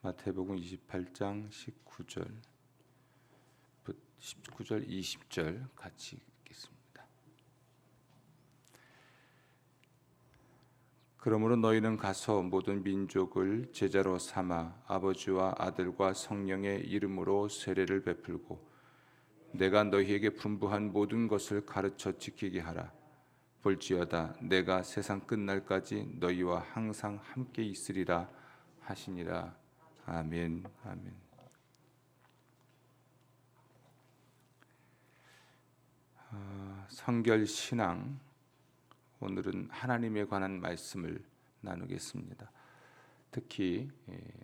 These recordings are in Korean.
마태복음 28장 19절 20절 같이 읽겠습니다. 그러므로 너희는 가서 모든 민족을 제자로 삼아 아버지와 아들과 성령의 이름으로 세례를 베풀고 내가 너희에게 분부한 모든 것을 가르쳐 지키게 하라. 볼지어다 내가 세상 끝날까지 너희와 항상 함께 있으리라 하시니라. 아멘. 아멘. 성결 신앙, 오늘은 하나님에 관한 말씀을 나누겠습니다. 특히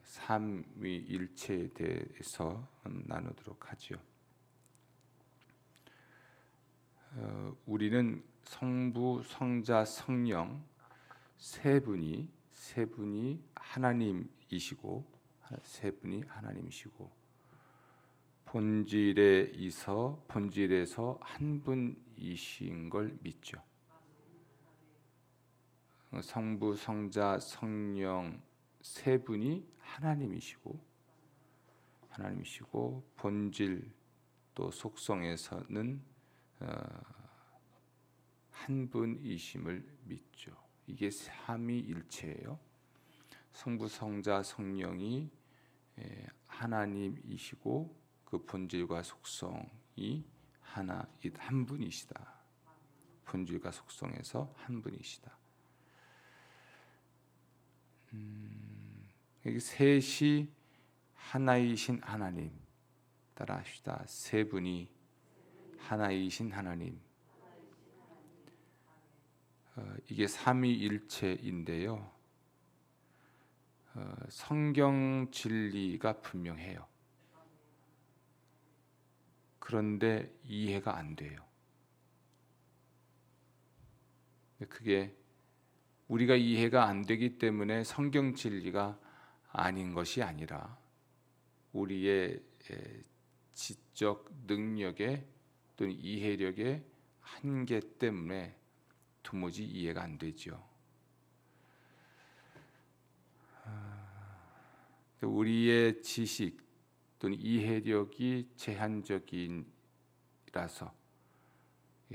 삼위일체에 대해서 나누도록 하죠. 우리는 성부, 성자, 성령 세 분이 하나님이시고 본질에서 한 분이신 걸 믿죠. 성부, 성자, 성령 세 분이 하나님이시고 본질 또 속성에서는 한 분이심을 믿죠. 이게 삼위일체예요. 성부, 성자, 성령이 하나님이시고 그 본질과 속성이 한 분이시다. 본질과 속성에서 한 분이시다. 여기 셋이 하나이신 하나님, 따라합시다. 세 분이 하나이신 하나님. 이게 삼위일체인데요. 성경 진리가 분명해요. 그런데 이해가 안 돼요. 그게 우리가 이해가 안 되기 때문에 성경 진리가 아닌 것이 아니라 우리의 지적 능력의 또는 이해력의 한계 때문에 도무지 이해가 안 되죠. 우리의 지식 또는 이해력이 제한적이라서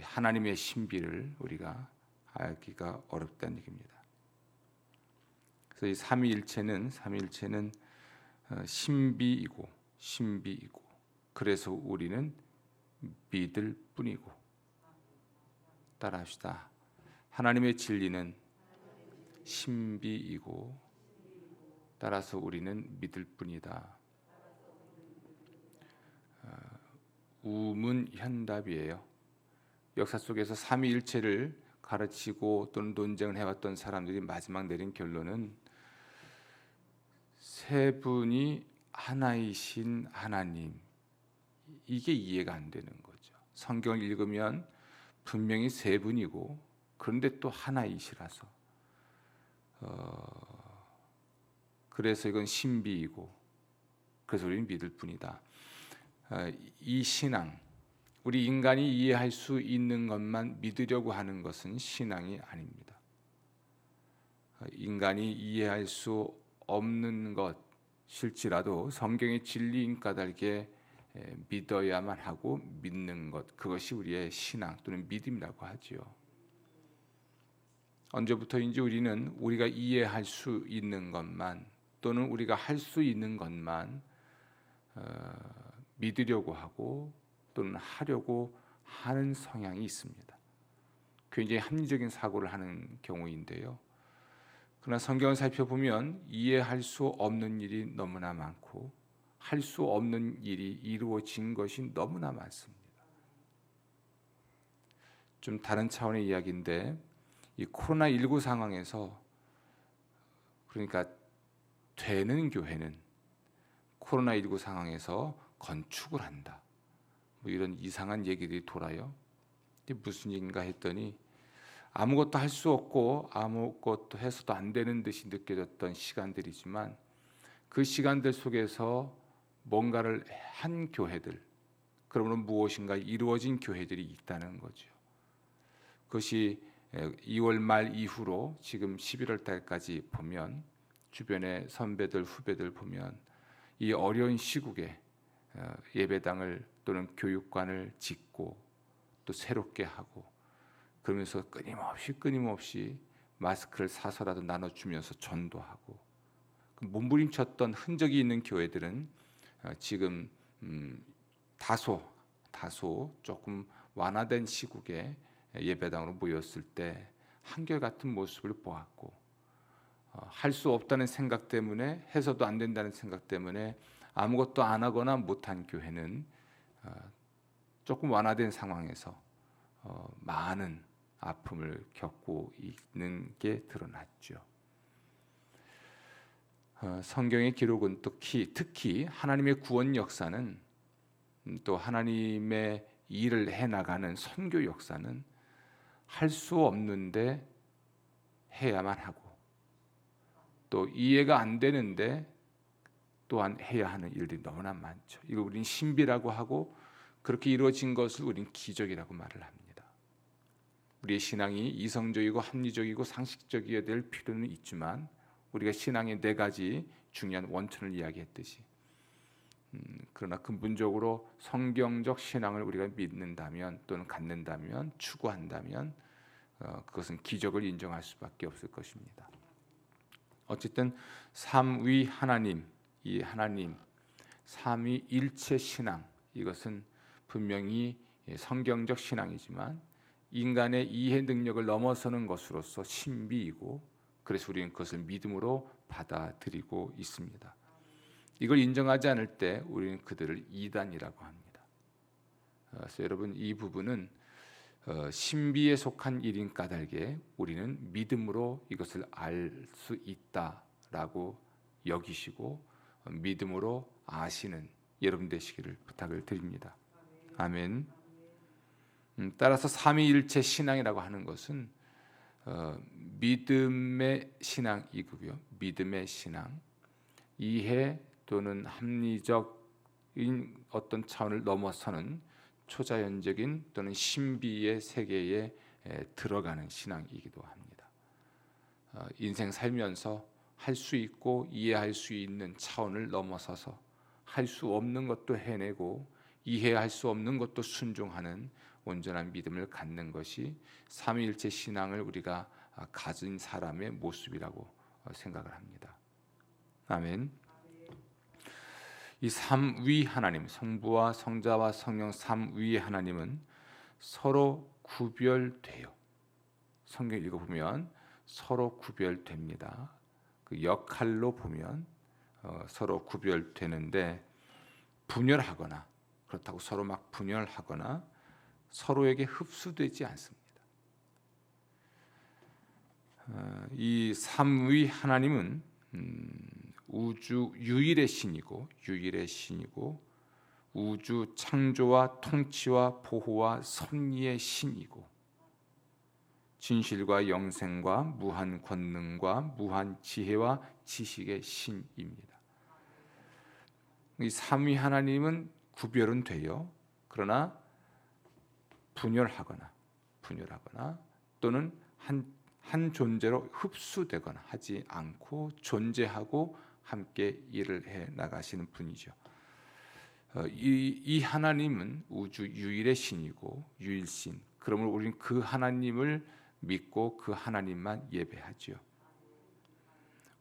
하나님의 신비를 우리가 알기가 어렵다는 얘기입니다. 그래서 이 삼위일체는 신비이고 그래서 우리는 믿을 뿐이고, 따라합시다. 하나님의 진리는 신비이고 따라서 우리는 믿을 뿐이다. 우문현답이에요. 역사 속에서 삼위일체를 가르치고 또는 논쟁을 해왔던 사람들이 마지막 내린 결론은 세 분이 하나이신 하나님, 이게 이해가 안 되는 거죠. 성경을 읽으면 분명히 세 분이고 그런데 또 하나이시라서 그래서 이건 신비이고 그래서 우리는 믿을 뿐이다. 이 신앙, 우리 인간이 이해할 수 있는 것만 믿으려고 하는 것은 신앙이 아닙니다. 인간이 이해할 수 없는 것일지라도 성경의 진리인 까닭에 믿어야만 하고 믿는 것, 그것이 우리의 신앙 또는 믿음이라고 하지요. 언제부터인지 우리는 우리가 이해할 수 있는 것만 또는 우리가 할 수 있는 것만 믿으려고 하고 또는 하려고 하는 성향이 있습니다. 굉장히 합리적인 사고를 하는 경우인데요. 그러나 성경을 살펴보면 이해할 수 없는 일이 너무나 많고 할 수 없는 일이 이루어진 것이 너무나 많습니다. 좀 다른 차원의 이야기인데 이 코로나19 상황에서, 그러니까 되는 교회는 코로나19 상황에서 건축을 한다, 뭐 이런 이상한 얘기들이 돌아요. 이게 무슨 얘기인가 했더니 아무것도 할 수 없고 아무것도 해서도 안 되는 듯이 느껴졌던 시간들이지만 그 시간들 속에서 뭔가를 한 교회들, 그러므로 무엇인가 이루어진 교회들이 있다는 거죠. 그것이 2월 말 이후로 지금 11월 달까지 보면 주변의 선배들, 후배들 보면 이 어려운 시국에 예배당을 또는 교육관을 짓고 또 새롭게 하고, 그러면서 끊임없이 마스크를 사서라도 나눠주면서 전도하고, 몸부림쳤던 흔적이 있는 교회들은 지금 다소 조금 완화된 시국에 예배당으로 모였을 때 한결같은 모습을 보았고, 할 수 없다는 생각 때문에, 해서도 안 된다는 생각 때문에 아무것도 안 하거나 못한 교회는 조금 완화된 상황에서 많은 아픔을 겪고 있는 게 드러났죠. 성경의 기록은 특히 하나님의 구원 역사는, 또 하나님의 일을 해나가는 선교 역사는 할 수 없는데 해야만 하고, 또 이해가 안 되는데 또한 해야 하는 일들이 너무나 많죠. 이거 우리는 신비라고 하고, 그렇게 이루어진 것을 우리는 기적이라고 말을 합니다. 우리의 신앙이 이성적이고 합리적이고 상식적이어야 될 필요는 있지만, 우리가 신앙의 4가지 중요한 원천을 이야기했듯이, 그러나 근본적으로 성경적 신앙을 우리가 믿는다면, 또는 갖는다면, 추구한다면 그것은 기적을 인정할 수밖에 없을 것입니다. 어쨌든 삼위 하나님, 이 하나님 삼위일체 신앙, 이것은 분명히 성경적 신앙이지만 인간의 이해 능력을 넘어서는 것으로서 신비이고, 그래서 우리는 그것을 믿음으로 받아들이고 있습니다. 이걸 인정하지 않을 때 우리는 그들을 이단이라고 합니다. 그래서 여러분, 이 부분은 신비에 속한 일인 까닭에 우리는 믿음으로 이것을 알 수 있다라고 여기시고, 믿음으로 아시는 여러분 되시기를 부탁을 드립니다. 아멘. 따라서 삼위일체 신앙이라고 하는 것은 믿음의 신앙이고요. 믿음의 신앙, 이해 또는 합리적인 어떤 차원을 넘어서는 초자연적인 또는 신비의 세계에 들어가는 신앙이기도 합니다. 인생 살면서 할 수 있고 이해할 수 있는 차원을 넘어서서 할 수 없는 것도 해내고 이해할 수 없는 것도 순종하는 온전한 믿음을 갖는 것이 삼위일체 신앙을 우리가 가진 사람의 모습이라고 생각을 합니다. 아멘. 이 삼위 하나님, 성부와 성자와 성령 삼위 하나님은 서로 구별돼요. 성경 읽어보면 서로 구별됩니다. 그 역할로 보면 서로 구별되는데, 분열하거나, 그렇다고 서로 막 분열하거나 서로에게 흡수되지 않습니다. 이 삼위 하나님은 우주 유일의 신이고 우주 창조와 통치와 보호와 섭리의 신이고, 진실과 영생과 무한 권능과 무한 지혜와 지식의 신입니다. 이 삼위 하나님은 구별은 돼요. 그러나 분열하거나 또는 한 존재로 흡수되거나 하지 않고 존재하고 함께 일을 해 나가시는 분이죠. 이 하나님은 우주 유일의 신이고 유일신. 그러므로 우리는 그 하나님을 믿고 그 하나님만 예배하죠.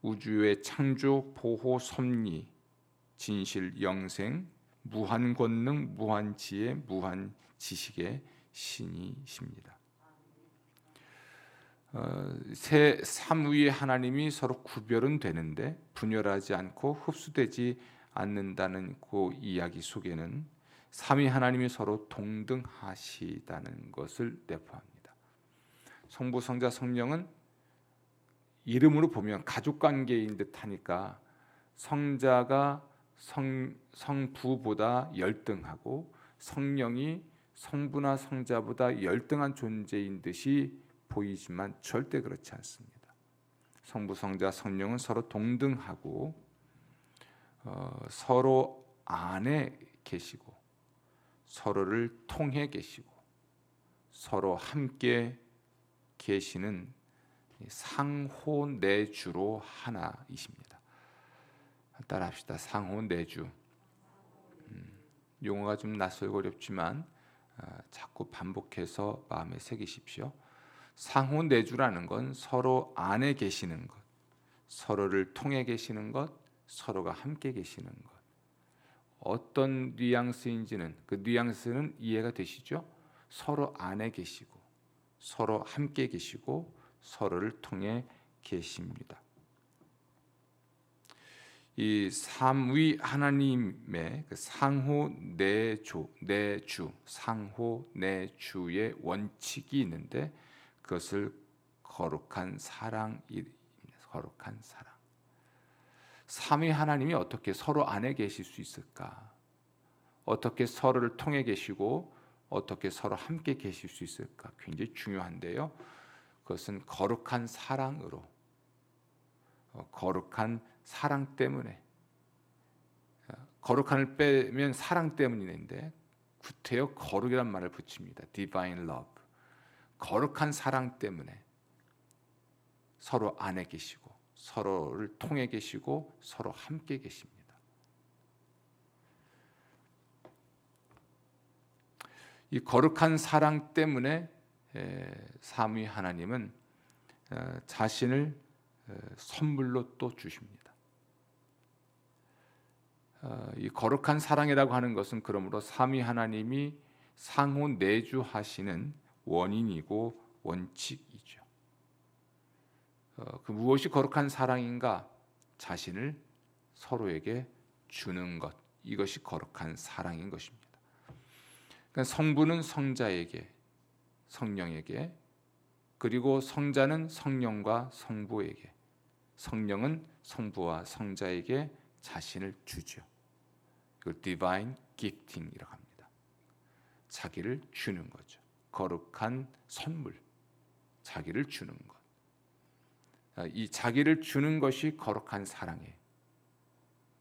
우주의 창조, 보호, 섭리, 진실, 영생, 무한 권능, 무한 지혜, 무한 지식의 신이십니다. 삼위의 하나님이 서로 구별은 되는데 분열하지 않고 흡수되지 않는다는 그 이야기 속에는 삼위 하나님이 서로 동등하시다는 것을 내포합니다. 성부, 성자, 성령은 이름으로 보면 가족관계인 듯하니까 성자가 성부보다 열등하고 성령이 성부나 성자보다 열등한 존재인 듯이 보이지만 절대 그렇지 않습니다. 성부, 성자, 성령은 서로 동등하고 서로 안에 계시고 서로를 통해 계시고 서로 함께 계시는 상호 내주로 하나이십니다. 따라합시다. 상호 내주. 용어가 좀 낯설고 어렵지만 자꾸 반복해서 마음에 새기십시오. 상호 내주라는 건 서로 안에 계시는 것, 서로를 통해 계시는 것, 서로가 함께 계시는 것. 어떤 뉘앙스인지는 그 뉘앙스는 이해가 되시죠? 서로 안에 계시고 서로 함께 계시고 서로를 통해 계십니다. 이 삼위 하나님의 그 상호 내주, 상호 내주의 원칙이 있는데 그것을 거룩한 사랑입니다. 거룩한 사랑. 삼위 하나님이 어떻게 서로 안에 계실 수 있을까? 어떻게 서로를 통해 계시고 어떻게 서로 함께 계실 수 있을까? 굉장히 중요한데요. 그것은 거룩한 사랑으로, 거룩한 사랑 때문에, 거룩한을 빼면 사랑 때문인데 구태여 거룩이란 말을 붙입니다. Divine Love. 거룩한 사랑 때문에 서로 안에 계시고 서로를 통해 계시고 서로 함께 계십니다. 이 거룩한 사랑 때문에 삼위 하나님은 자신을 선물로 또 주십니다. 이 거룩한 사랑이라고 하는 것은 그러므로 삼위 하나님이 상호 내주하시는 원인이고 원칙이죠. 그 무엇이 거룩한 사랑인가? 자신을 서로에게 주는 것, 이것이 거룩한 사랑인 것입니다. 그러니까 성부는 성자에게, 성령에게, 그리고 성자는 성령과 성부에게, 성령은 성부와 성자에게 자신을 주죠. 이걸 Divine Gifting이라고 합니다. 자기를 주는 거죠. 거룩한 선물, 자기를 주는 것. 이 자기를 주는 것이 거룩한 사랑이에요.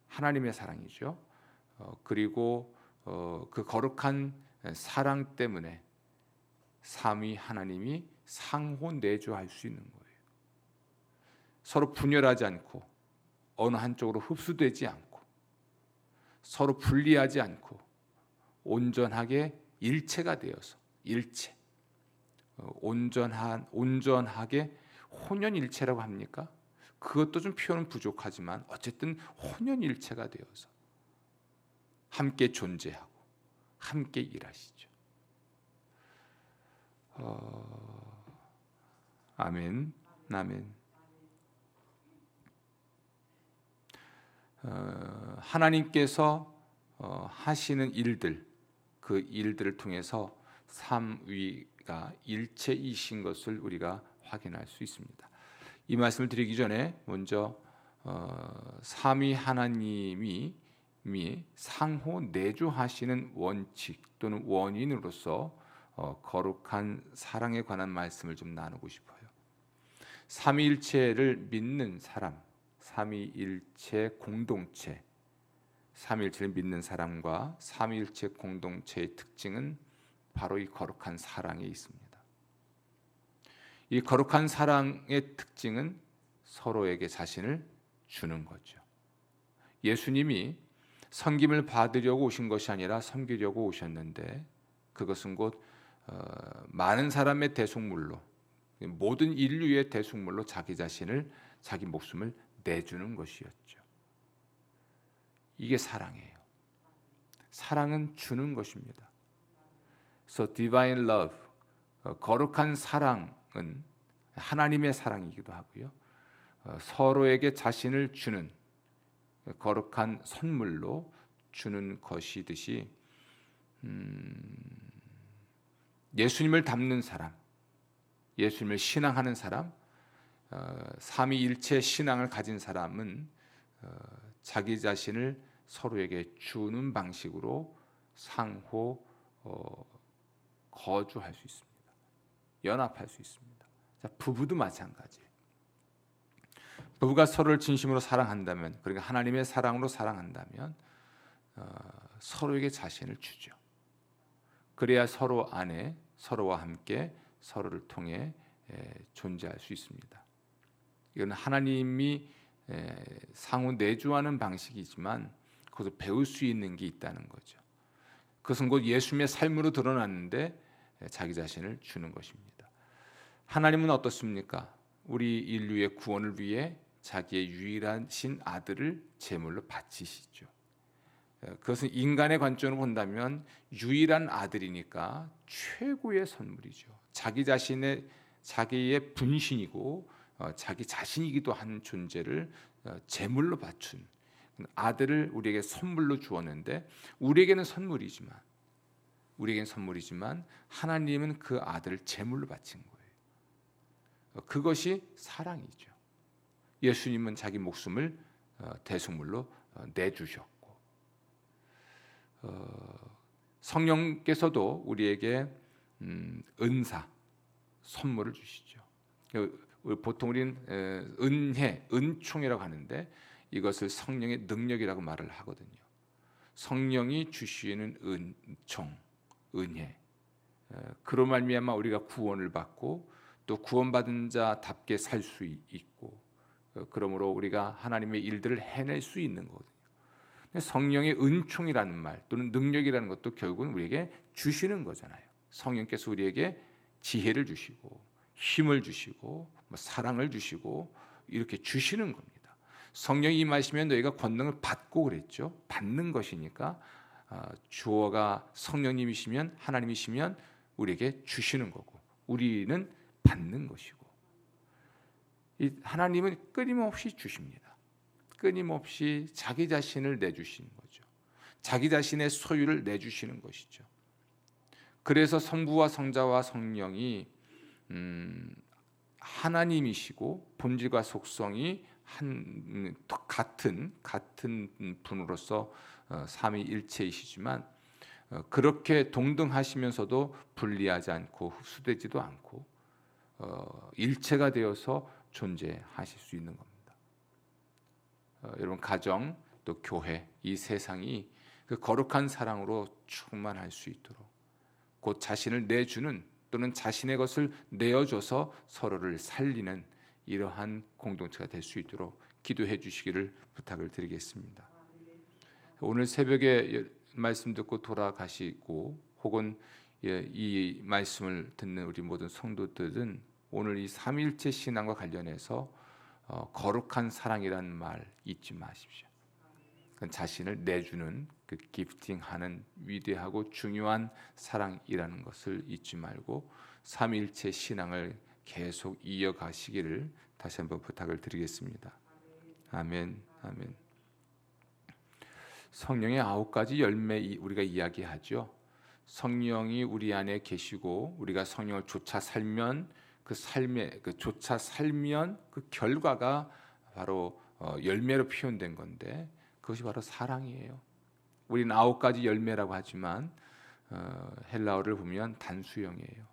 하나님의 사랑이죠. 그리고 그 거룩한 사랑 때문에 삼위 하나님이 상호 내주할 수 있는 거예요. 서로 분열하지 않고 어느 한쪽으로 흡수되지 않고 서로 분리하지 않고 온전하게 일체가 되어서 일체, 온전하게 혼연일체라고 합니까? 그것도 좀 표현은 부족하지만 어쨌든 혼연일체가 되어서 함께 존재하고 함께 일하시죠. 아멘, 아멘. 하나님께서 하시는 일들, 그 일들을 통해서 삼위가 일체이신 것을 우리가 확인할 수 있습니다. 이 말씀을 드리기 전에 먼저 삼위 하나님이 상호 내주하시는 원칙 또는 원인으로서 거룩한 사랑에 관한 말씀을 좀 나누고 싶어요. 삼위일체를 믿는 사람, 삼위일체 공동체, 삼위일체를 믿는 사람과 삼위일체 공동체의 특징은 바로 이 거룩한 사랑에 있습니다. 이 거룩한 사랑의 특징은 서로에게 자신을 주는 거죠. 예수님이 섬김을 받으려고 오신 것이 아니라 섬기려고 오셨는데 그것은 곧 많은 사람의 대속물로, 모든 인류의 대속물로 자기 자신을, 자기 목숨을 내주는 것이었죠. 이게 사랑이에요. 사랑은 주는 것입니다. So divine love, 거룩한 사랑은 하나님의 사랑이기도 하고요. 서로에게 자신을 주는 거룩한 선물로 주는 것이듯이 예수님을 닮는 사람, 예수님을 신앙하는 사람, 삼위일체 신앙을 가진 사람은 자기 자신을 서로에게 주는 방식으로 상호 거주할 수 있습니다. 연합할 수 있습니다. 자, 부부도 마찬가지예요. 부부가 서로를 진심으로 사랑한다면, 그러니까 하나님의 사랑으로 사랑한다면 서로에게 자신을 주죠. 그래야 서로 안에 서로와 함께 서로를 통해 존재할 수 있습니다. 이건 하나님이 상호 내주하는 방식이지만 거기서 배울 수 있는 게 있다는 거죠. 그것은 곧 예수님의 삶으로 드러났는데 자기 자신을 주는 것입니다. 하나님은 어떻습니까? 우리 인류의 구원을 위해 자기의 유일하신 아들을 제물로 바치시죠. 그것은 인간의 관점으로 본다면 유일한 아들이니까 최고의 선물이죠. 자기의 분신이고 자기 자신이기도 한 존재를 제물로 바춘 아들을 우리에게 선물로 주었는데 우리에게는 선물이지만 하나님은 그 아들을 제물로 바친 거예요. 그것이 사랑이죠. 예수님은 자기 목숨을 대속물로 내주셨고 성령께서도 우리에게 은사, 선물을 주시죠. 보통 우리는 은혜, 은총이라고 하는데 이것을 성령의 능력이라고 말을 하거든요. 성령이 주시는 은총, 은혜. 그로 말미암아 우리가 구원을 받고 또 구원받은 자답게 살 수 있고 그러므로 우리가 하나님의 일들을 해낼 수 있는 거거든요. 성령의 은총이라는 말 또는 능력이라는 것도 결국은 우리에게 주시는 거잖아요. 성령께서 우리에게 지혜를 주시고 힘을 주시고 사랑을 주시고 이렇게 주시는 겁니다. 성령이 임하시면 너희가 권능을 받고 그랬죠. 받는 것이니까 주어가 성령님이시면 하나님이시면 우리에게 주시는 거고 우리는 받는 것이고 하나님은 끊임없이 주십니다. 끊임없이 자기 자신을 내주시는 거죠. 자기 자신의 소유를 내주시는 것이죠. 그래서 성부와 성자와 성령이 하나님이시고 본질과 속성이 같은 분으로서 삼위일체이시지만 그렇게 동등하시면서도 분리하지 않고 흡수되지도 않고 일체가 되어서 존재하실 수 있는 겁니다. 여러분 가정 또 교회 이 세상이 그 거룩한 사랑으로 충만할 수 있도록 곧 자신을 내주는 또는 자신의 것을 내어줘서 서로를 살리는 이러한 공동체가 될 수 있도록 기도해 주시기를 부탁을 드리겠습니다. 오늘 새벽에 말씀 듣고 돌아가시고 혹은 이 말씀을 듣는 우리 모든 성도들은 오늘 이 삼위일체 신앙과 관련해서 거룩한 사랑이라는 말 잊지 마십시오. 자신을 내주는 그 기프팅하는 위대하고 중요한 사랑이라는 것을 잊지 말고 삼위일체 신앙을 계속 이어가시기를 다시 한번 부탁을 드리겠습니다. 아멘, 아멘. 성령의 9가지 열매 우리가 이야기하죠. 성령이 우리 안에 계시고 우리가 성령을 쫓아 살면 그 결과가 바로 열매로 표현된 건데 그것이 바로 사랑이에요. 우리는 9가지 열매라고 하지만 헬라어를 보면 단수형이에요.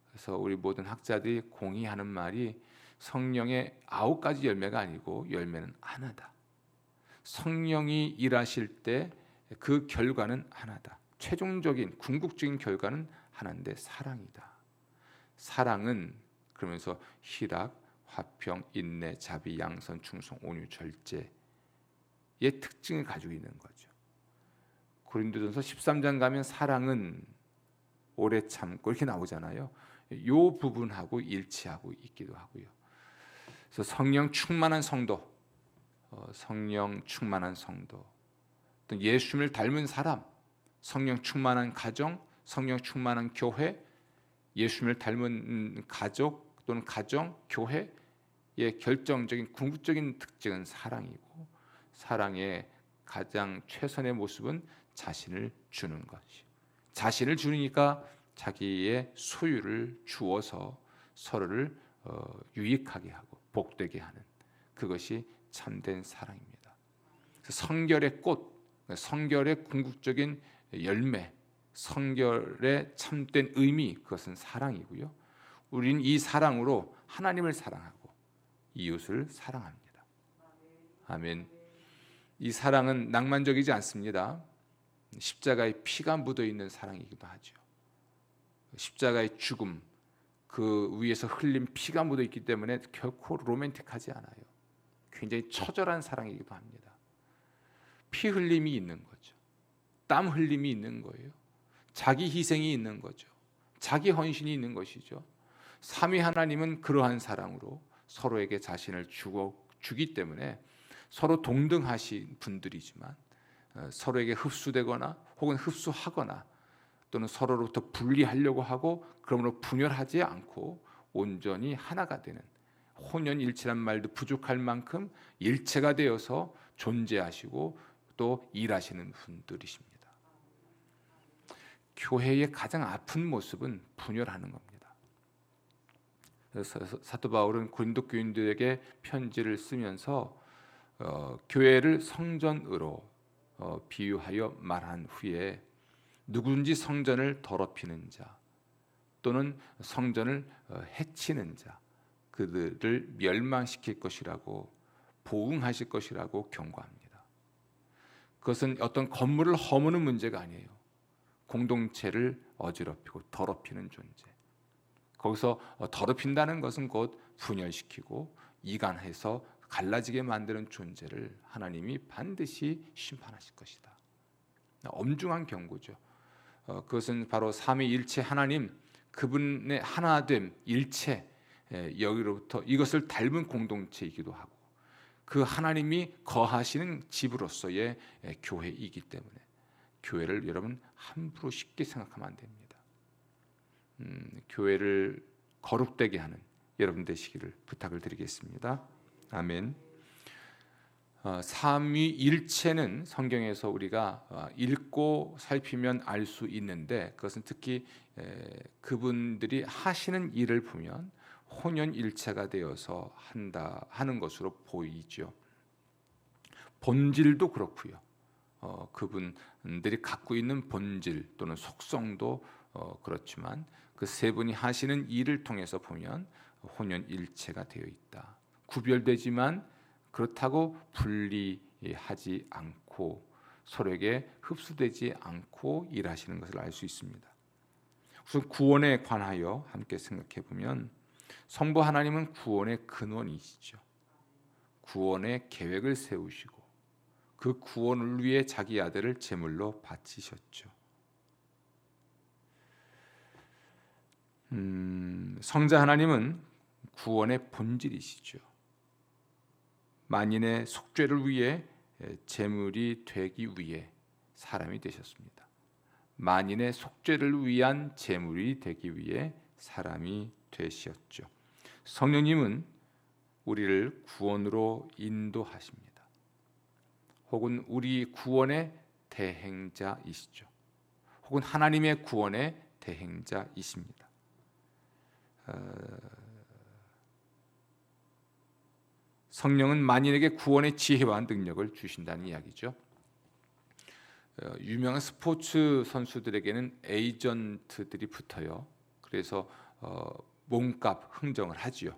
그래서 우리 모든 학자들이 공의하는 말이 성령의 9가지 열매가 아니고 열매는 하나다. 성령이 일하실 때 그 결과는 하나다. 최종적인 궁극적인 결과는 하나인데 사랑이다. 사랑은 그러면서 희락, 화평, 인내, 자비, 양선, 충성, 온유, 절제의 특징을 가지고 있는 거죠. 고린도전서 13장 가면 사랑은 오래 참고 이렇게 나오잖아요. 이 부분하고 일치하고 있기도 하고요. 그래서 성령 충만한 성도, 또 예수님을 닮은 사람, 성령 충만한 가정, 성령 충만한 교회, 예수님을 닮은 가족 또는 가정, 교회의 결정적인 궁극적인 특징은 사랑이고 사랑의 가장 최선의 모습은 자신을 주는 것이요. 자신을 주니까 자기의 소유를 주어서 서로를 유익하게 하고 복되게 하는 그것이 참된 사랑입니다. 성결의 꽃, 성결의 궁극적인 열매, 성결의 참된 의미 그것은 사랑이고요. 우리는 이 사랑으로 하나님을 사랑하고 이웃을 사랑합니다. 아멘. 이 사랑은 낭만적이지 않습니다. 십자가의 피가 묻어 있는 사랑이기도 하죠. 십자가의 죽음 그 위에서 흘린 피가 묻어 있기 때문에 결코 로맨틱하지 않아요. 굉장히 처절한 사랑이기도 합니다. 피 흘림이 있는 거죠. 땀 흘림이 있는 거예요. 자기 희생이 있는 거죠. 자기 헌신이 있는 것이죠. 삼위 하나님은 그러한 사랑으로 서로에게 자신을 주기 때문에 서로 동등하신 분들이지만 서로에게 흡수되거나 혹은 흡수하거나 또는 서로로부터 분리하려고 하고 그러므로 분열하지 않고 온전히 하나가 되는, 혼연일체란 말도 부족할 만큼 일체가 되어서 존재하시고 또 일하시는 분들이십니다. 교회의 가장 아픈 모습은 분열하는 겁니다. 그래서 사도 바울은 고린도 교인들에게 편지를 쓰면서 교회를 성전으로 비유하여 말한 후에 누구든지 성전을 더럽히는 자 또는 성전을 해치는 자 그들을 멸망시킬 것이라고, 보응하실 것이라고 경고합니다. 그것은 어떤 건물을 허무는 문제가 아니에요. 공동체를 어지럽히고 더럽히는 존재. 거기서 더럽힌다는 것은 곧 분열시키고 이간해서 갈라지게 만드는 존재를 하나님이 반드시 심판하실 것이다. 엄중한 경고죠. 그것은 바로 삼위일체 하나님, 그분의 하나됨, 일체, 여기로부터 이것을 닮은 공동체이기도 하고 그 하나님이 거하시는 집으로서의 교회이기 때문에 교회를 여러분 함부로 쉽게 생각하면 안 됩니다. 교회를 거룩되게 하는 여러분 되시기를 부탁을 드리겠습니다. 아멘. 삼위일체는 성경에서 우리가 읽고 살피면 알 수 있는데 그것은 특히 그분들이 하시는 일을 보면 혼연일체가 되어서 하는 것으로 보이죠. 본질도 그렇고요. 그분들이 갖고 있는 본질 또는 속성도 그렇지만 그 세 분이 하시는 일을 통해서 보면 혼연일체가 되어 있다. 구별되지만 그렇다고 분리하지 않고 서로에게 흡수되지 않고 일하시는 것을 알 수 있습니다. 우선 구원에 관하여 함께 생각해 보면 성부 하나님은 구원의 근원이시죠. 구원의 계획을 세우시고 그 구원을 위해 자기 아들을 제물로 바치셨죠. 성자 하나님은 구원의 본질이시죠. 만인의 속죄를 위해 제물이 되기 위해 사람이 되셨습니다. 만인의 속죄를 위한 제물이 되기 위해 사람이 되셨죠. 성령님은 우리를 구원으로 인도하십니다. 혹은 우리 구원의 대행자이시죠. 혹은 하나님의 구원의 대행자이십니다. 성령은 만인에게 구원의 지혜와 능력을 주신다는 이야기죠. 유명한 스포츠 선수들에게는 에이전트들이 붙어요. 그래서 몸값 흥정을 하지요.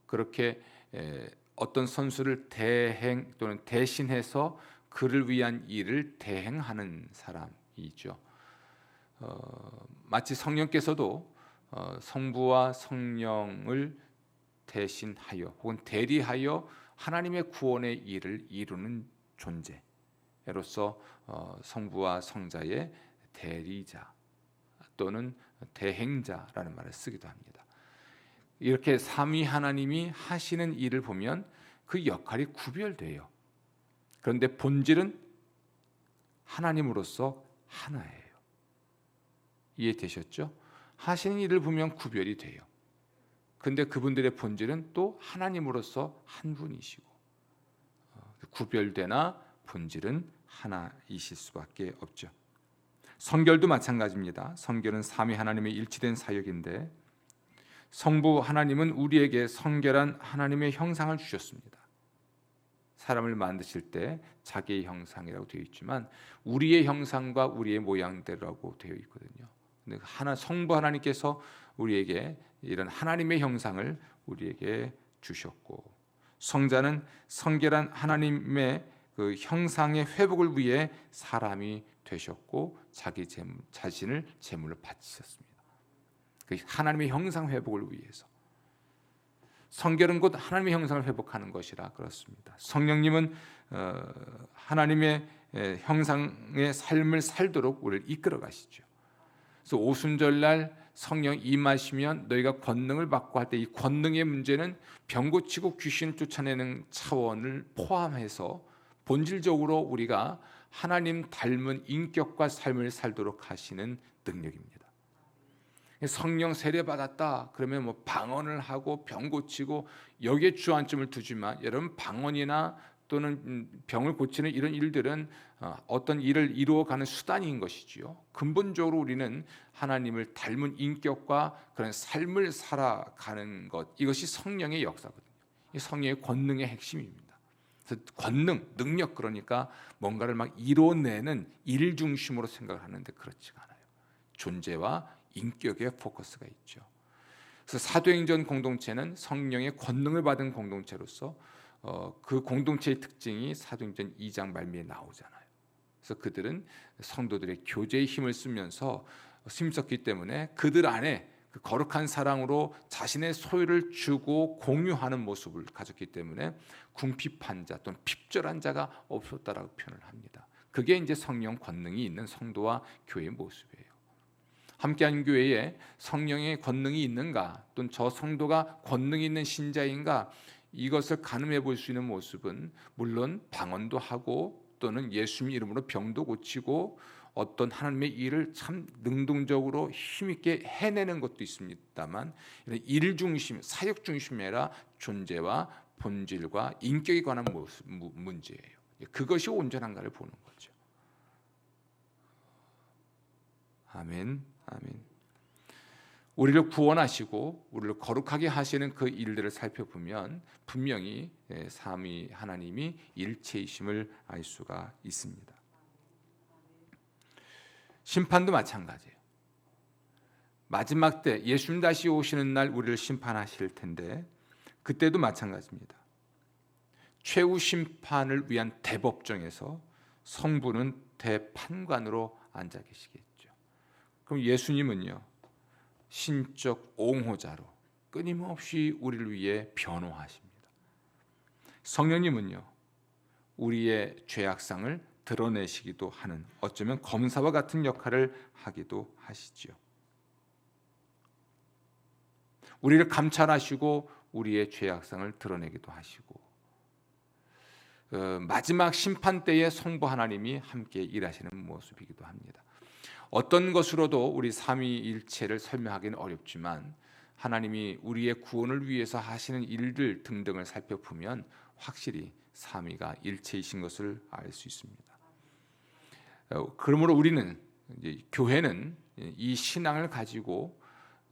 그렇게 어떤 선수를 대행 또는 대신해서 그를 위한 일을 대행하는 사람이죠. 마치 성령께서도 성부와 성령을 대신하여 혹은 대리하여 하나님의 구원의 일을 이루는 존재로서 성부와 성자의 대리자 또는 대행자라는 말을 쓰기도 합니다. 이렇게 삼위 하나님이 하시는 일을 보면 그 역할이 구별돼요. 그런데 본질은 하나님으로서 하나예요. 이해되셨죠? 하시는 일을 보면 구별이 돼요. 근데 그분들의 본질은 또 하나님으로서 한 분이시고 구별되나 본질은 하나이실 수밖에 없죠. 성결도 마찬가지입니다. 성결은 삼위 하나님의 일치된 사역인데 성부 하나님은 우리에게 성결한 하나님의 형상을 주셨습니다. 사람을 만드실 때 자기의 형상이라고 되어 있지만 우리의 형상과 우리의 모양대로라고 되어 있거든요. 근데 성부 하나님께서 우리에게 이런 하나님의 형상을 우리에게 주셨고 성자는 성결한 하나님의 그 형상의 회복을 위해 사람이 되셨고 자기 자신을 제물로 바치셨습니다. 그 하나님의 형상 회복을 위해서. 성결은 곧 하나님의 형상을 회복하는 것이라 그렇습니다. 성령님은 하나님의 형상의 삶을 살도록 우리를 이끌어 가시죠. 그래서 오순절날 성령 임하시면 너희가 권능을 받고 할 때 이 권능의 문제는 병 고치고 귀신 쫓아내는 차원을 포함해서 본질적으로 우리가 하나님 닮은 인격과 삶을 살도록 하시는 능력입니다. 성령 세례 받았다 그러면 뭐 방언을 하고 병 고치고 여기에 주안점을 두지만 여러분 방언이나 또는 병을 고치는 이런 일들은 어떤 일을 이루어가는 수단인 것이지요. 근본적으로 우리는 하나님을 닮은 인격과 그런 삶을 살아가는 것, 이것이 성령의 역사거든요. 이 성령의 권능의 핵심입니다. 그래서 권능, 능력, 그러니까 뭔가를 막 이뤄내는 일 중심으로 생각을 하는데 그렇지가 않아요. 존재와 인격의 포커스가 있죠. 그래서 사도행전 공동체는 성령의 권능을 받은 공동체로서 그 공동체의 특징이 사도행전 2장 말미에 나오잖아요. 그래서 그들은 성도들의 교제의 힘을 쓰면서 힘썼기 때문에 그들 안에 그 거룩한 사랑으로 자신의 소유를 주고 공유하는 모습을 가졌기 때문에 궁핍한 자 또는 핍절한 자가 없었다라고 표현을 합니다. 그게 이제 성령 권능이 있는 성도와 교회의 모습이에요. 함께한 교회에 성령의 권능이 있는가, 또는 저 성도가 권능이 있는 신자인가, 이것을 가늠해 볼 수 있는 모습은 물론 방언도 하고 또는 예수님 이름으로 병도 고치고 어떤 하나님의 일을 참 능동적으로 힘있게 해내는 것도 있습니다만 이런 일 중심, 사역 중심이 아니라 존재와 본질과 인격에 관한 문제예요. 그것이 온전한가를 보는 거죠. 아멘, 아멘. 우리를 구원하시고 우리를 거룩하게 하시는 그 일들을 살펴보면 분명히 삼위 하나님이 일체이심을 알 수가 있습니다. 심판도 마찬가지예요. 마지막 때 예수님 다시 오시는 날 우리를 심판하실 텐데 그때도 마찬가지입니다. 최후 심판을 위한 대법정에서 성부는 대판관으로 앉아 계시겠죠. 그럼 예수님은요, 신적 옹호자로 끊임없이 우리를 위해 변호하십니다. 성령님은요, 우리의 죄악상을 드러내시기도 하는, 어쩌면 검사와 같은 역할을 하기도 하시죠. 우리를 감찰하시고 우리의 죄악상을 드러내기도 하시고 마지막 심판 때에 성부 하나님이 함께 일하시는 모습이기도 합니다. 어떤 것으로도 우리 삼위일체를 설명하기는 어렵지만 하나님이 우리의 구원을 위해서 하시는 일들 등등을 살펴보면 확실히 삼위가 일체이신 것을 알 수 있습니다. 그러므로 우리는 이제 교회는 이 신앙을 가지고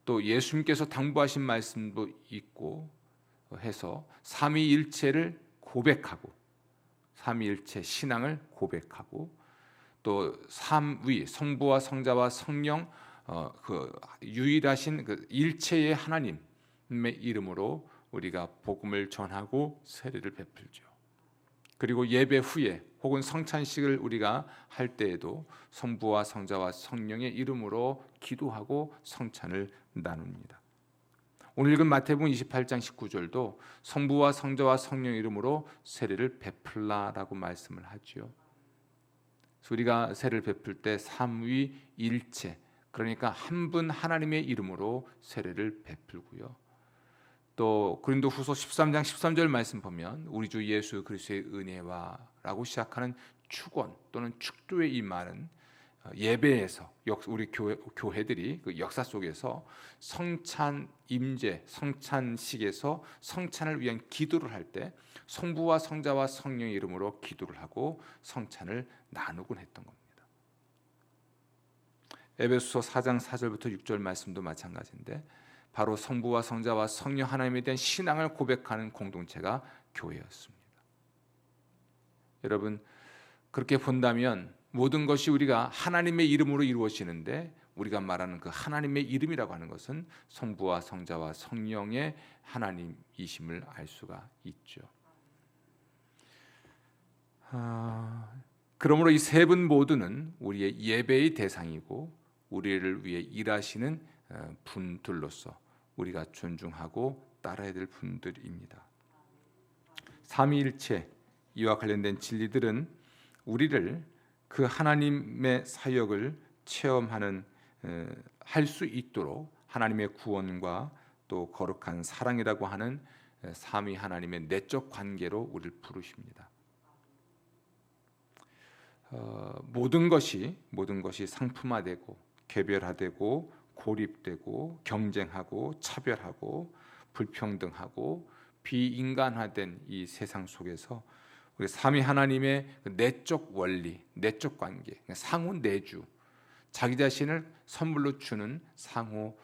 또 예수님께서 당부하신 말씀도 있고 해서 삼위일체를 고백하고 삼위일체 신앙을 고백하고 또 삼위 성부와 성자와 성령 그 유일하신 그 일체의 하나님의 이름으로 우리가 복음을 전하고 세례를 베풀죠. 그리고 예배 후에 혹은 성찬식을 우리가 할 때에도 성부와 성자와 성령의 이름으로 기도하고 성찬을 나눕니다. 오늘 읽은 마태복음 28장 19절도 성부와 성자와 성령 이름으로 세례를 베풀라라고 말씀을 하죠. 우리가 세례를 베풀 때 삼위일체, 그러니까 한 분 하나님의 이름으로 세례를 베풀고요. 또 고린도후서 13장 13절 말씀 보면 우리 주 예수 그리스도의 은혜와라고 시작하는 축원 또는 축도의 이 말은 예배에서 우리 교회들이 그 역사 속에서 성찬 임재, 성찬식에서 성찬을 위한 기도를 할 때 성부와 성자와 성령의 이름으로 기도를 하고 성찬을 나누곤 했던 겁니다. 에베소서 4장 4절부터 6절 말씀도 마찬가지인데 바로 성부와 성자와 성령 하나님에 대한 신앙을 고백하는 공동체가 교회였습니다. 여러분, 그렇게 본다면 모든 것이 우리가 하나님의 이름으로 이루어지는데 우리가 말하는 그 하나님의 이름이라고 하는 것은 성부와 성자와 성령의 하나님이심을 알 수가 있죠. 그러므로 이 세 분 모두는 우리의 예배의 대상이고 우리를 위해 일하시는 분들로서 우리가 존중하고 따라야 될 분들입니다. 삼위일체 이와 관련된 진리들은 우리를 그 하나님의 사역을 체험하는 할 수 있도록 하나님의 구원과 또 거룩한 사랑이라고 하는 삼위 하나님의 내적 관계로 우리를 부르십니다. 모든 것이 상품화되고 개별화되고 고립되고 경쟁하고 차별하고 불평등하고 비인간화된 이 세상 속에서 우리 삼위 하나님의 내적 원리, 내적 관계, 상호 내주, 자기 자신을 선물로 주는 상호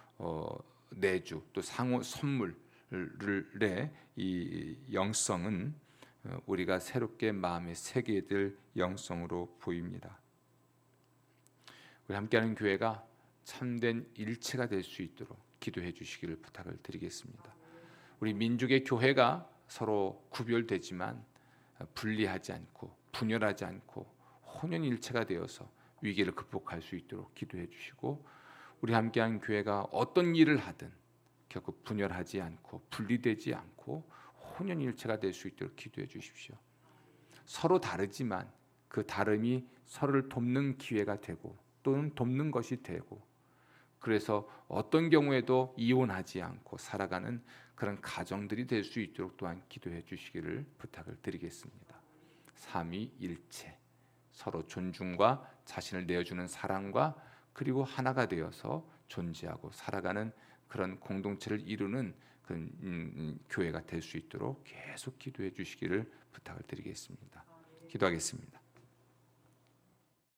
내주, 또 상호 선물의 이 영성은 우리가 새롭게 마음에 새기게 될 영성으로 보입니다. 우리 함께하는 교회가 참된 일체가 될 수 있도록 기도해 주시기를 부탁을 드리겠습니다. 우리 민족의 교회가 서로 구별되지만 분리하지 않고 분열하지 않고 혼연일체가 되어서 위기를 극복할 수 있도록 기도해 주시고, 우리 함께하는 교회가 어떤 일을 하든 결코 분열하지 않고 분리되지 않고 혼연일체가 될 수 있도록 기도해 주십시오. 서로 다르지만 그 다름이 서로를 돕는 기회가 되고 또는 돕는 것이 되고, 그래서 어떤 경우에도 이혼하지 않고 살아가는 그런 가정들이 될 수 있도록 또한 기도해 주시기를 부탁을 드리겠습니다. 삼위일체, 서로 존중과 자신을 내어주는 사랑과 그리고 하나가 되어서 존재하고 살아가는 그런 공동체를 이루는 그런 교회가 될 수 있도록 계속 기도해 주시기를 부탁을 드리겠습니다. 기도하겠습니다.